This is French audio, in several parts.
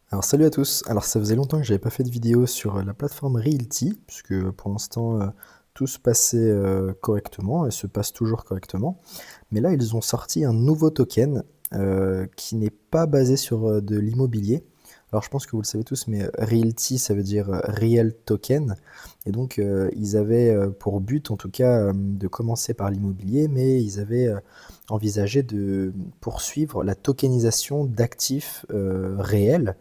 Alors salut à tous, alors ça faisait longtemps que j'avais pas fait de vidéo sur la plateforme Realty, puisque pour l'instant tout se passait correctement et se passe toujours correctement. Mais là ils ont sorti un nouveau token qui n'est pas basé sur de l'immobilier. Alors je pense que vous le savez tous, mais Realty ça veut dire Real Token. Et donc ils avaient pour but en tout cas de commencer par l'immobilier, mais ils avaient envisagé de poursuivre la tokenisation d'actifs réels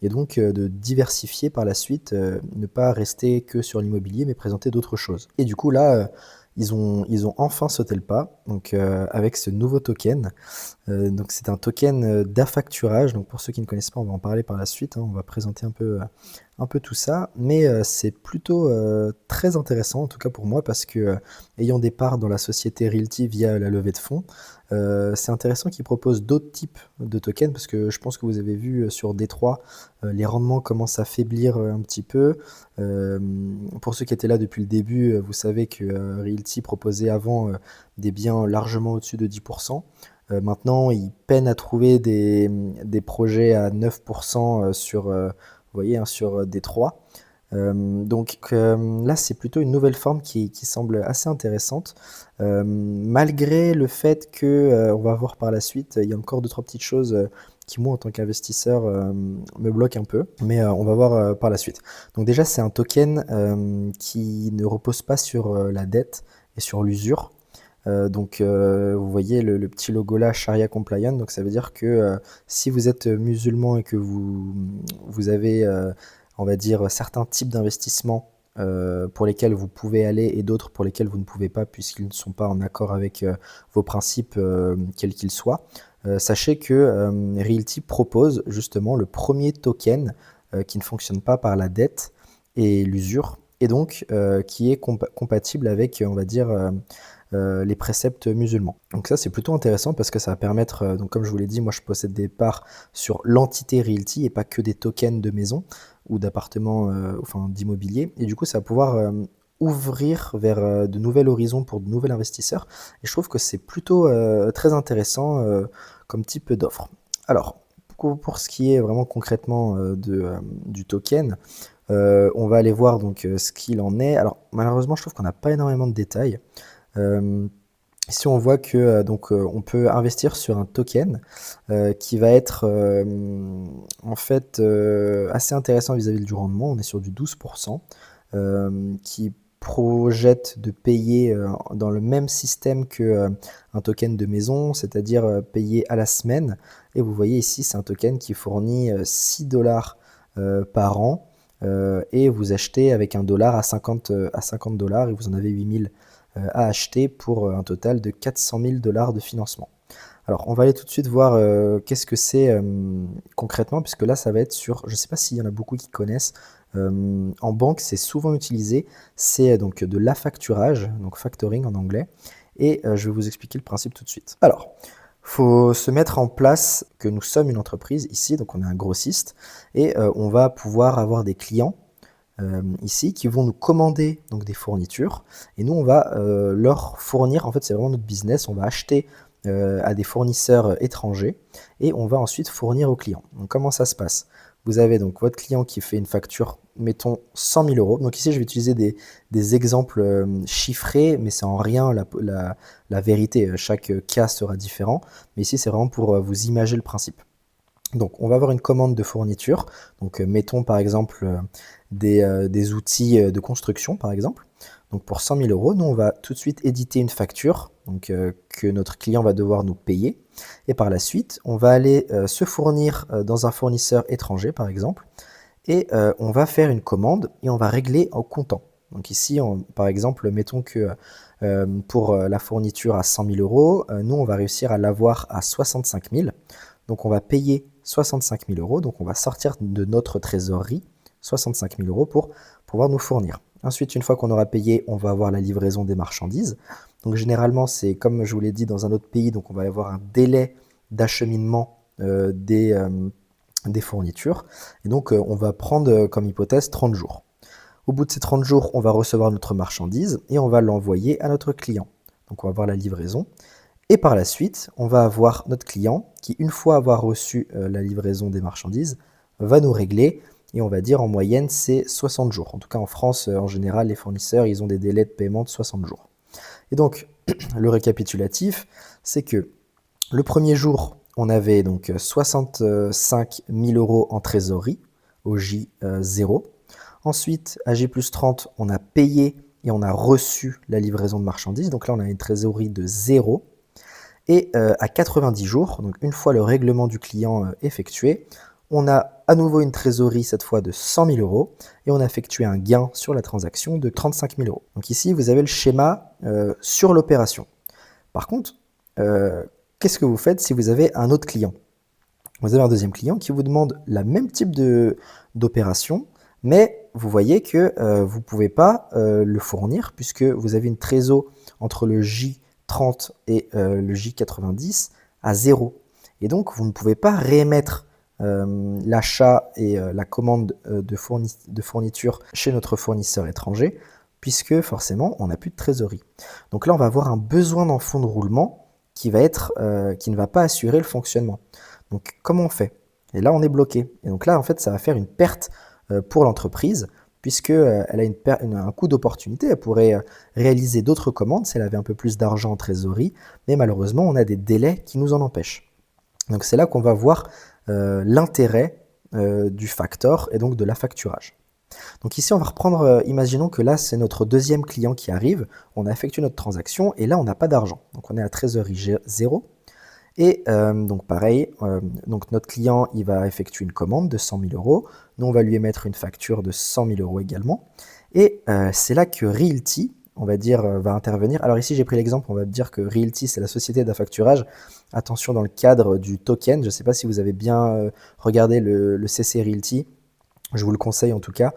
et donc de diversifier par la suite, ne pas rester que sur l'immobilier, mais présenter d'autres choses. Et du coup là, ils ont enfin sauté le pas, donc avec ce nouveau token. Donc c'est un token d'affacturage. Donc pour ceux qui ne connaissent pas, on va en parler par la suite, hein. On va présenter un peu tout ça. Mais c'est plutôt très intéressant, en tout cas pour moi, parce que ayant des parts dans la société Realty via la levée de fonds, c'est intéressant qu'ils proposent d'autres types de tokens, parce que je pense que vous avez vu sur D3, les rendements commencent à faiblir un petit peu. Euh, pour ceux qui étaient là depuis le début, vous savez que Realty proposait avant des biens largement au-dessus de 10%. Maintenant, ils peinent à trouver des projets à 9% sur, vous voyez, hein, sur D3. Donc là, c'est plutôt une nouvelle forme qui semble assez intéressante, malgré le fait que, on va voir par la suite, il y a encore deux, trois petites choses qui, moi, en tant qu'investisseur, me bloquent un peu, mais on va voir par la suite. Donc déjà, c'est un token qui ne repose pas sur la dette et sur l'usure. Donc vous voyez le petit logo là, Sharia Compliant, donc ça veut dire que si vous êtes musulman et que vous avez, on va dire, certains types d'investissements pour lesquels vous pouvez aller et d'autres pour lesquels vous ne pouvez pas puisqu'ils ne sont pas en accord avec vos principes, quels qu'ils soient, sachez que Realty propose justement le premier token qui ne fonctionne pas par la dette et l'usure, et donc qui est compatible avec, on va dire, les préceptes musulmans. Donc ça, c'est plutôt intéressant parce que ça va permettre, donc comme je vous l'ai dit, moi je possède des parts sur l'entité Realty et pas que des tokens de maison ou d'appartements, enfin d'immobilier. Et du coup, ça va pouvoir ouvrir vers de nouveaux horizons pour de nouveaux investisseurs. Et je trouve que c'est plutôt très intéressant comme type d'offre. Alors, pour ce qui est vraiment concrètement du token, on va aller voir donc ce qu'il en est. Alors malheureusement, je trouve qu'on n'a pas énormément de détails. Euh, Ici, on voit que on peut investir sur un token qui va être en fait assez intéressant vis-à-vis du rendement. On est sur du 12%, qui projette de payer dans le même système que un token de maison, c'est-à-dire payer à la semaine. Et vous voyez ici, c'est un token qui fournit 6 dollars par an, et vous achetez avec un dollar à 50 dollars et vous en avez 8000 à acheter pour un total de 400 000 dollars de financement. Alors, on va aller tout de suite voir qu'est-ce que c'est concrètement, puisque là, ça va être sur, je ne sais pas s'il y en a beaucoup qui connaissent, en banque, c'est souvent utilisé, c'est donc de l'affacturage, donc factoring en anglais, et je vais vous expliquer le principe tout de suite. Alors, faut se mettre en place que nous sommes une entreprise ici, donc on est un grossiste, et on va pouvoir avoir des clients ici qui vont nous commander donc des fournitures, et nous on va leur fournir, en fait c'est vraiment notre business, on va acheter à des fournisseurs étrangers et on va ensuite fournir aux clients. Donc comment ça se passe? Vous avez donc votre client qui fait une facture, mettons 100 000 euros. Donc ici je vais utiliser des exemples chiffrés, mais c'est en rien la vérité, chaque cas sera différent, mais ici c'est vraiment pour vous imager le principe. Donc, on va avoir une commande de fourniture. Donc, mettons par exemple des outils de construction, par exemple. Donc, pour 100 000 euros, nous, on va tout de suite éditer une facture donc, que notre client va devoir nous payer. Et par la suite, on va aller se fournir dans un fournisseur étranger, par exemple. Et on va faire une commande et on va régler en comptant. Donc ici, par exemple, mettons que pour la fourniture à 100 000 euros, nous, on va réussir à l'avoir à 65 000. Donc on va payer 65 000 euros, donc on va sortir de notre trésorerie 65 000 euros pour pouvoir nous fournir. Ensuite, une fois qu'on aura payé, on va avoir la livraison des marchandises. Donc généralement, c'est comme je vous l'ai dit dans un autre pays, donc on va avoir un délai d'acheminement des fournitures. Et donc on va prendre comme hypothèse 30 jours. Au bout de ces 30 jours, on va recevoir notre marchandise et on va l'envoyer à notre client. Donc on va avoir la livraison. Et par la suite, on va avoir notre client qui, une fois avoir reçu la livraison des marchandises, va nous régler. Et on va dire en moyenne, c'est 60 jours. En tout cas, en France, en général, les fournisseurs, ils ont des délais de paiement de 60 jours. Et donc, le récapitulatif, c'est que le premier jour, on avait donc 65 000 € en trésorerie au J0. Ensuite, à J+30, on a payé et on a reçu la livraison de marchandises. Donc là, on a une trésorerie de 0. Et à 90 jours, donc une fois le règlement du client effectué, on a à nouveau une trésorerie, cette fois de 100 000 € et on a effectué un gain sur la transaction de 35 000 €. Donc ici, vous avez le schéma sur l'opération. Par contre, qu'est-ce que vous faites si vous avez un autre client? Vous avez un deuxième client qui vous demande la même type d'opération, mais vous voyez que vous ne pouvez pas le fournir puisque vous avez une trésor entre le J30 et le J90 à 0. Et donc, vous ne pouvez pas réémettre l'achat et la commande de fourniture chez notre fournisseur étranger puisque forcément, on n'a plus de trésorerie. Donc là, on va avoir un besoin d'un fonds de roulement qui ne va pas assurer le fonctionnement. Donc, comment on fait? Et là, on est bloqué. Et donc là, en fait, ça va faire une perte pour l'entreprise, puisqu'elle a un coût d'opportunité. Elle pourrait réaliser d'autres commandes si elle avait un peu plus d'argent en trésorerie, mais malheureusement, on a des délais qui nous en empêchent. Donc, c'est là qu'on va voir l'intérêt du factor et donc de l'affacturage. Donc ici, on va reprendre, imaginons que là, c'est notre deuxième client qui arrive, on a effectué notre transaction et là, on n'a pas d'argent. Donc on est à trésorerie 0. Et donc pareil, donc notre client, il va effectuer une commande de 100 000 €. Nous, on va lui émettre une facture de 100 000 € également. Et c'est là que Realty, on va dire, va intervenir. Alors ici, j'ai pris l'exemple, on va dire que Realty, c'est la société d'affacturage. Attention, dans le cadre du token, je ne sais pas si vous avez bien regardé le CC Realty. Je vous le conseille en tout cas,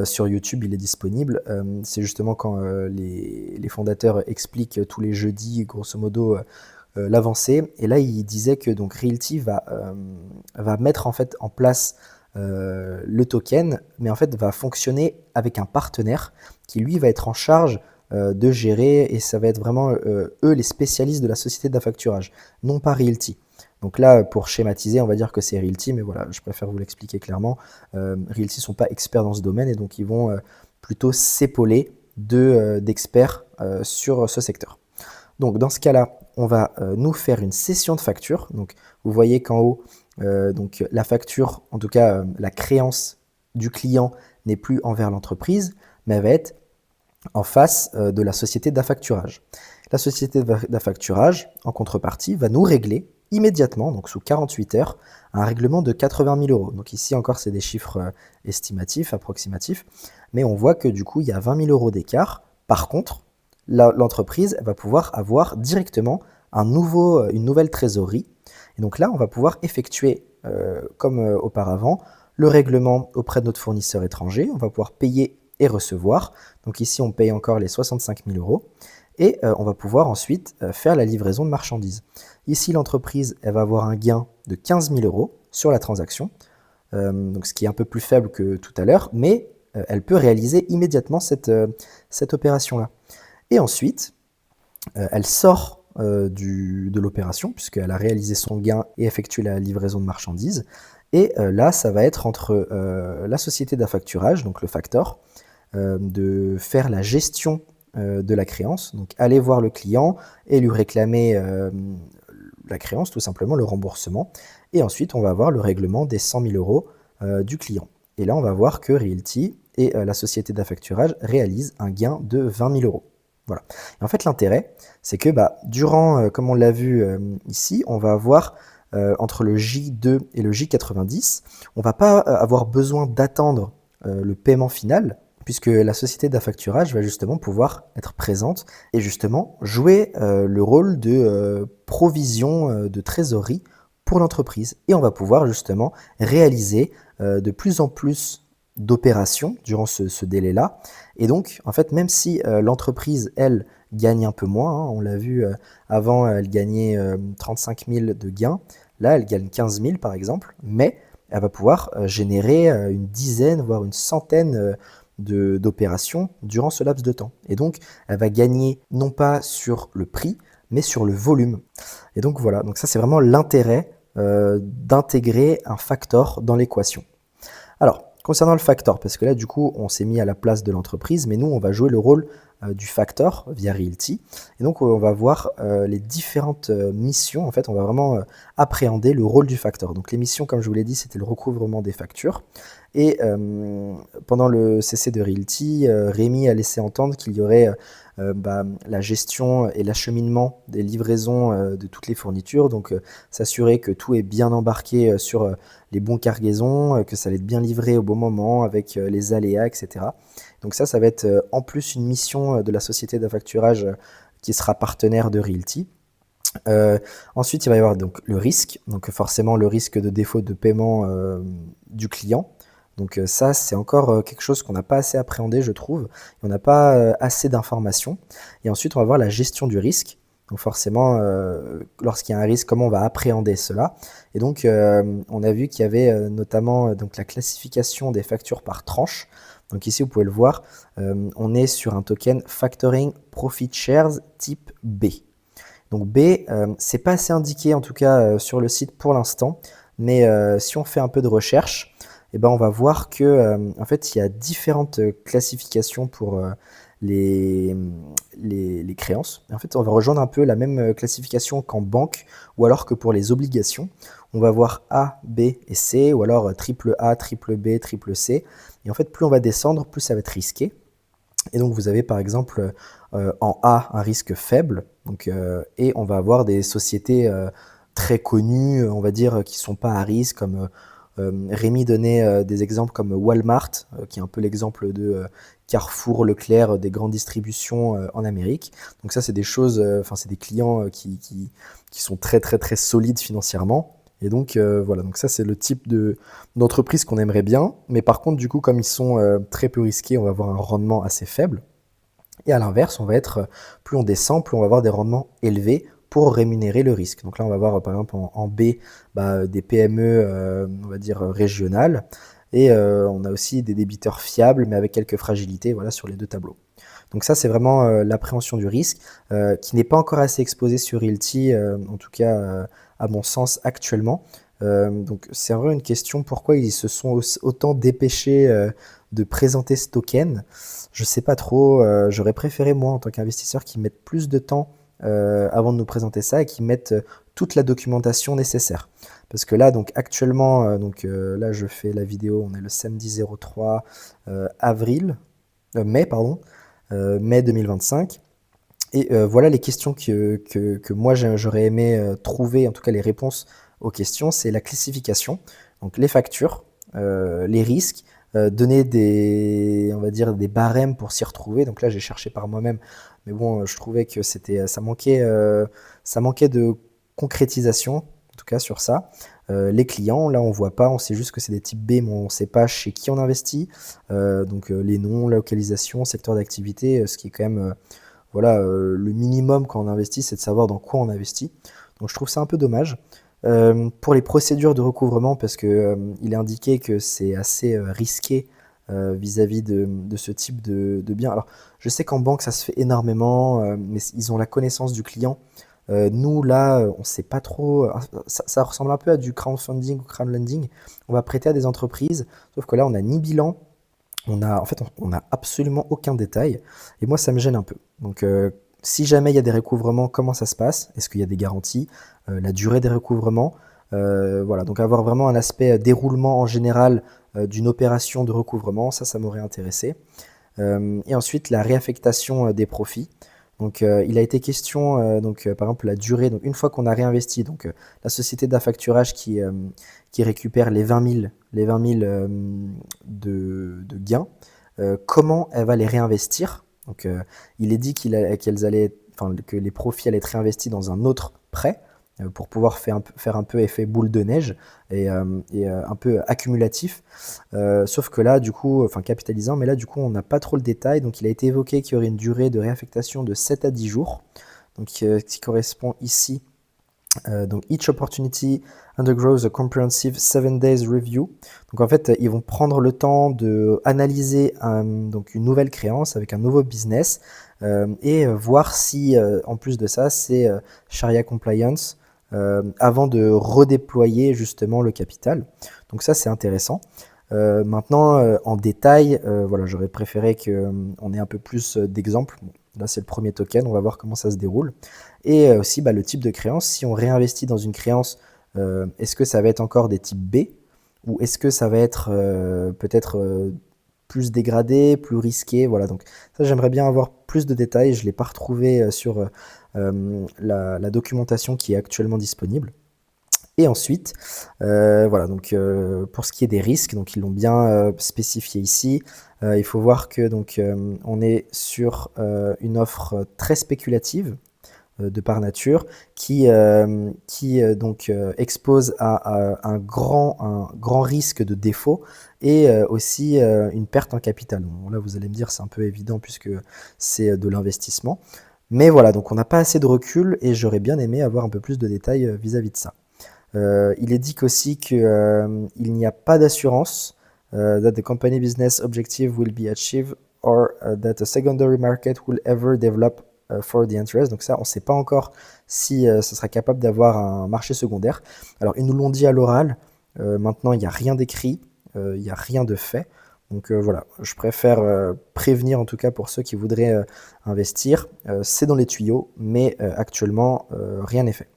sur YouTube il est disponible, c'est justement quand les fondateurs expliquent tous les jeudis grosso modo l'avancée, et là il disait que donc Realty va mettre en fait en place le token, mais en fait va fonctionner avec un partenaire qui lui va être en charge de gérer, et ça va être vraiment eux les spécialistes de la société d'affacturage, non pas Realty. Donc là, pour schématiser, on va dire que c'est Realty, mais voilà, je préfère vous l'expliquer clairement. Realty ne sont pas experts dans ce domaine et donc ils vont plutôt s'épauler d'experts sur ce secteur. Donc dans ce cas-là, on va nous faire une session de facture. Donc vous voyez qu'en haut, donc la facture, en tout cas la créance du client n'est plus envers l'entreprise, mais elle va être en face de la société d'affacturage. La société d'affacturage, en contrepartie, va nous régler immédiatement, donc sous 48 heures, un règlement de 80 000 €. Donc ici encore, c'est des chiffres estimatifs, approximatifs, mais on voit que du coup, il y a 20 000 € d'écart. Par contre, l'entreprise va pouvoir avoir directement une nouvelle trésorerie. Et donc là, on va pouvoir effectuer, comme auparavant, le règlement auprès de notre fournisseur étranger. On va pouvoir payer et recevoir. Donc ici, on paye encore les 65 000 €. Et on va pouvoir ensuite faire la livraison de marchandises. Ici, l'entreprise, elle va avoir un gain de 15 000 € sur la transaction, donc ce qui est un peu plus faible que tout à l'heure, mais elle peut réaliser immédiatement cette opération-là. Et ensuite, elle sort de l'opération, puisqu'elle a réalisé son gain et effectué la livraison de marchandises. Et là, ça va être entre la société d'affacturage, donc le factor, de faire la gestion de la créance, donc aller voir le client et lui réclamer la créance, tout simplement le remboursement, et ensuite on va avoir le règlement des 100 000 € du client. Et là on va voir que Realty et la société d'affacturage réalisent un gain de 20 000 €. Voilà. Et en fait l'intérêt, c'est que durant, comme on l'a vu ici, on va avoir entre le J2 et le J90, on ne va pas avoir besoin d'attendre le paiement final, puisque la société d'affacturage va justement pouvoir être présente et justement jouer le rôle de provision de trésorerie pour l'entreprise. Et on va pouvoir justement réaliser de plus en plus d'opérations durant ce délai-là. Et donc, en fait, même si l'entreprise, elle, gagne un peu moins, hein, on l'a vu avant, elle gagnait 35 000 de gains, là, elle gagne 15 000 par exemple, mais elle va pouvoir générer une dizaine, voire une centaine d'opérations durant ce laps de temps. Et donc, elle va gagner non pas sur le prix, mais sur le volume. Et donc voilà, donc ça c'est vraiment l'intérêt d'intégrer un factor dans l'équation. Alors, concernant le factor, parce que là, du coup, on s'est mis à la place de l'entreprise, mais nous, on va jouer le rôle du factor via Realty. Et donc, on va voir les différentes missions. En fait, on va vraiment appréhender le rôle du factor. Donc, les missions, comme je vous l'ai dit, c'était le recouvrement des factures. Et pendant le CC de Realty, Rémi a laissé entendre qu'il y aurait la gestion et l'acheminement des livraisons de toutes les fournitures, donc s'assurer que tout est bien embarqué sur les bons cargaisons, que ça allait être bien livré au bon moment avec les aléas, etc. Donc ça va être en plus une mission de la société d'affacturage qui sera partenaire de Realty. Ensuite, il va y avoir donc le risque, donc forcément le risque de défaut de paiement du client. Donc ça, c'est encore quelque chose qu'on n'a pas assez appréhendé, je trouve. On n'a pas assez d'informations. Et ensuite, on va voir la gestion du risque. Donc forcément, lorsqu'il y a un risque, comment on va appréhender cela. Et donc, on a vu qu'il y avait notamment donc, la classification des factures par tranche. Donc ici, vous pouvez le voir, on est sur un token Factoring Profit Shares type B. Donc B, c'est pas assez indiqué en tout cas sur le site pour l'instant, mais si on fait un peu de recherche, eh ben, on va voir que en fait, il y a différentes classifications pour les créances. Et en fait, on va rejoindre un peu la même classification qu'en banque ou alors que pour les obligations. On va voir A, B et C, ou alors triple A, triple B, triple C. Et en fait, plus on va descendre, plus ça va être risqué. Et donc, vous avez par exemple en A un risque faible, donc, et on va avoir des sociétés très connues, on va dire, qui ne sont pas à risque, comme Rémi donnait des exemples comme Walmart, qui est un peu l'exemple de Carrefour, Leclerc, des grandes distributions en Amérique. Donc ça, c'est des choses, c'est des clients qui sont très très très solides financièrement. Et donc voilà, donc ça c'est le type d'entreprise qu'on aimerait bien. Mais par contre, du coup, comme ils sont très peu risqués, on va avoir un rendement assez faible. Et à l'inverse, plus on descend, plus on va avoir des rendements élevés pour rémunérer le risque. Donc là, on va voir par exemple en B des PME, on va dire régionales. Et on a aussi des débiteurs fiables, mais avec quelques fragilités, voilà, sur les deux tableaux. Donc ça, c'est vraiment l'appréhension du risque, qui n'est pas encore assez exposé sur Realty, en tout cas à mon sens actuellement. Donc c'est vraiment une question, pourquoi ils se sont autant dépêchés de présenter ce token? Je sais pas trop, j'aurais préféré moi en tant qu'investisseur qu'ils mettent plus de temps avant de nous présenter ça et qu'ils mettent toute la documentation nécessaire. Parce que là, donc actuellement, là je fais la vidéo, on est le samedi 03 mai, pardon, mai 2025. Et voilà les questions que moi j'aurais aimé trouver, en tout cas les réponses aux questions, c'est la classification, donc les factures, les risques, donner on va dire des barèmes pour s'y retrouver. Donc là j'ai cherché par moi-même, mais bon, je trouvais que ça manquait de concrétisation, en tout cas sur ça. Les clients, là on voit pas, on sait juste que c'est des types B, mais on sait pas chez qui on investit. Donc les noms, la localisation, secteur d'activité, ce qui est quand même voilà, le minimum quand on investit, c'est de savoir dans quoi on investit. Donc je trouve ça un peu dommage. Pour les procédures de recouvrement, parce que il est indiqué que c'est assez risqué vis-à-vis de ce type de bien. Alors, je sais qu'en banque, ça se fait énormément, mais ils ont la connaissance du client. Nous, là, on ne sait pas trop. Ça ressemble un peu à du crowdfunding ou crowdlending. On va prêter à des entreprises, sauf que là, on n'a ni bilan, on n'a absolument aucun détail. Et moi, ça me gêne un peu. Donc, si jamais il y a des recouvrements, comment ça se passe? Est-ce qu'il y a des garanties? La durée des recouvrements? Voilà, donc avoir vraiment un aspect déroulement en général d'une opération de recouvrement, ça m'aurait intéressé. Et ensuite, la réaffectation des profits. Donc, il a été question, par exemple, la durée. Donc, une fois qu'on a réinvesti, donc la société d'affacturage qui récupère les 20 000 de gains, comment elle va les réinvestir? Donc, il est dit que les profits allaient être réinvestis dans un autre prêt pour pouvoir faire un peu effet boule de neige et un peu accumulatif. Sauf que là, du coup, capitalisant, mais là, du coup, on n'a pas trop le détail. Donc, il a été évoqué qu'il y aurait une durée de réaffectation de 7 à 10 jours, donc qui correspond ici. Donc, each opportunity undergoes a comprehensive 7 days review. Donc, en fait, ils vont prendre le temps d'analyser donc une nouvelle créance avec un nouveau business et voir si, en plus de ça, c'est Sharia compliance avant de redéployer justement le capital. Donc, ça, c'est intéressant. Maintenant, en détail, voilà, j'aurais préféré qu'on ait un peu plus d'exemples. Bon, là, c'est le premier token, on va voir comment ça se déroule. Et aussi le type de créance. Si on réinvestit dans une créance, est-ce que ça va être encore des types B ou est-ce que ça va être peut-être plus dégradé, plus risqué? Voilà, donc ça, j'aimerais bien avoir plus de détails. Je ne l'ai pas retrouvé sur la documentation qui est actuellement disponible. Et ensuite, voilà, donc pour ce qui est des risques, donc ils l'ont bien spécifié ici. Il faut voir que donc on est sur une offre très spéculative de par nature, qui donc expose à un grand risque de défaut et aussi une perte en capital. Bon, là, vous allez me dire, c'est un peu évident puisque c'est de l'investissement. Mais voilà, donc on n'a pas assez de recul et j'aurais bien aimé avoir un peu plus de détails vis-à-vis de ça. Il indique aussi qu'il n'y a pas d'assurance, that the company business objective will be achieved or that a secondary market will ever develop for the interest. Donc ça, on ne sait pas encore si ce sera capable d'avoir un marché secondaire. Alors, ils nous l'ont dit à l'oral. Maintenant, il n'y a rien d'écrit, il n'y a rien de fait. Donc voilà, je préfère prévenir en tout cas pour ceux qui voudraient investir. C'est dans les tuyaux, mais actuellement, rien n'est fait.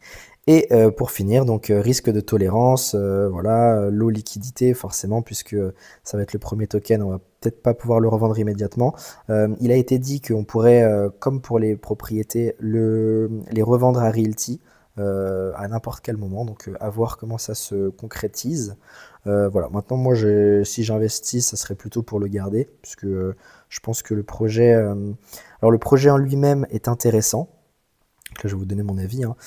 Et pour finir, donc risque de tolérance, voilà, low liquidité forcément, puisque ça va être le premier token, on va peut-être pas pouvoir le revendre immédiatement. Il a été dit qu'on pourrait, comme pour les propriétés, les revendre à Realty à n'importe quel moment, donc à voir comment ça se concrétise. Voilà, maintenant moi, si j'investis, ça serait plutôt pour le garder, puisque je pense que le projet, alors le projet en lui-même est intéressant. Là, je vais vous donner mon avis, hein.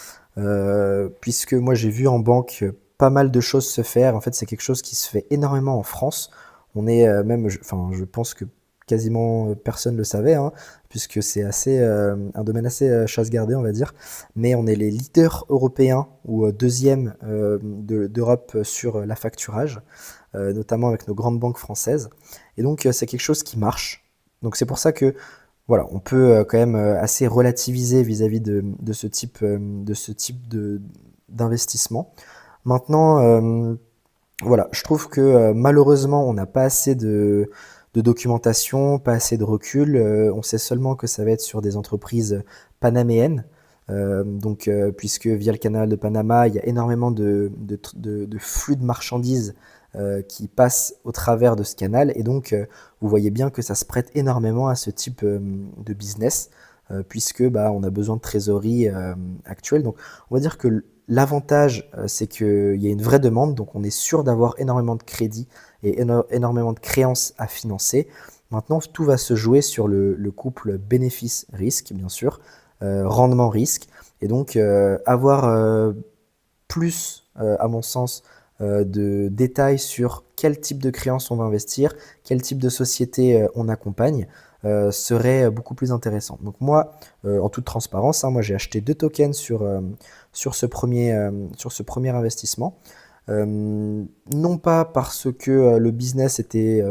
Puisque moi j'ai vu en banque pas mal de choses se faire. En fait, c'est quelque chose qui se fait énormément en France. On est même, je pense que quasiment personne ne le savait, hein, puisque c'est un domaine assez chasse gardée, on va dire. Mais on est les leaders européens ou deuxième d'Europe sur l'affacturage, notamment avec nos grandes banques françaises. Et donc, c'est quelque chose qui marche. Donc, c'est pour ça que voilà, on peut quand même assez relativiser vis-à-vis de ce type d'investissement. Maintenant, voilà, je trouve que malheureusement, on n'a pas assez de documentation, pas assez de recul. On sait seulement que ça va être sur des entreprises panaméennes. Donc, puisque via le canal de Panama, il y a énormément de flux de marchandises qui passent au travers de ce canal. Et donc, vous voyez bien que ça se prête énormément à ce type de business, puisque on a besoin de trésorerie actuelle. Donc, on va dire que l'avantage, c'est qu'il y a une vraie demande, donc on est sûr d'avoir énormément de crédits et énormément de créances à financer. Maintenant, tout va se jouer sur le couple bénéfice-risque, bien sûr, rendement-risque. Et donc, avoir plus, à mon sens, de détails sur quel type de créance on va investir, quel type de société on accompagne, serait beaucoup plus intéressant. Donc moi, en toute transparence, hein, moi j'ai acheté 2 tokens sur ce premier investissement. Non pas parce que le business était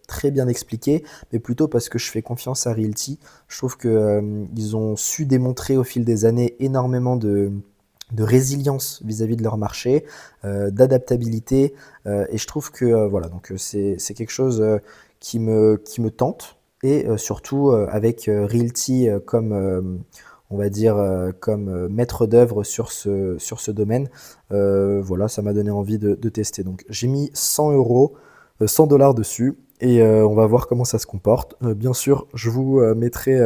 très bien expliqué, mais plutôt parce que je fais confiance à Realty. Je trouve qu'ils ont su démontrer au fil des années énormément de résilience vis-à-vis de leur marché, d'adaptabilité, et je trouve que voilà, donc c'est quelque chose qui me tente, et surtout avec Realty comme on va dire comme maître d'œuvre sur ce domaine, voilà, ça m'a donné envie de tester. Donc j'ai mis 100 euros, 100 dollars dessus, et on va voir comment ça se comporte. Bien sûr, je vous mettrai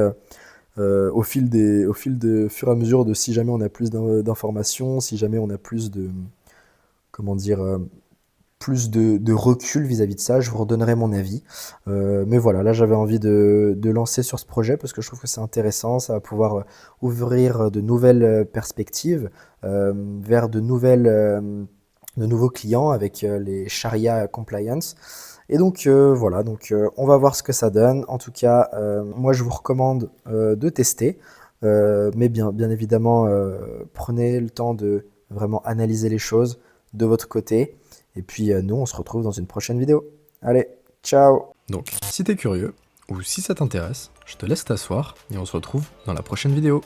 au fur et à mesure de si jamais on a plus d'informations, si jamais on a plus de, comment dire, plus de recul vis-à-vis de ça, je vous redonnerai mon avis. Mais voilà, là j'avais envie de lancer sur ce projet parce que je trouve que c'est intéressant, ça va pouvoir ouvrir de nouvelles perspectives vers de nouveaux clients avec les Sharia compliance. Et donc voilà, donc on va voir ce que ça donne. En tout cas, moi je vous recommande de tester, mais bien évidemment, prenez le temps de vraiment analyser les choses de votre côté. Et puis nous, on se retrouve dans une prochaine vidéo. Allez, ciao! Donc, si t'es curieux, ou si ça t'intéresse, je te laisse t'asseoir et on se retrouve dans la prochaine vidéo.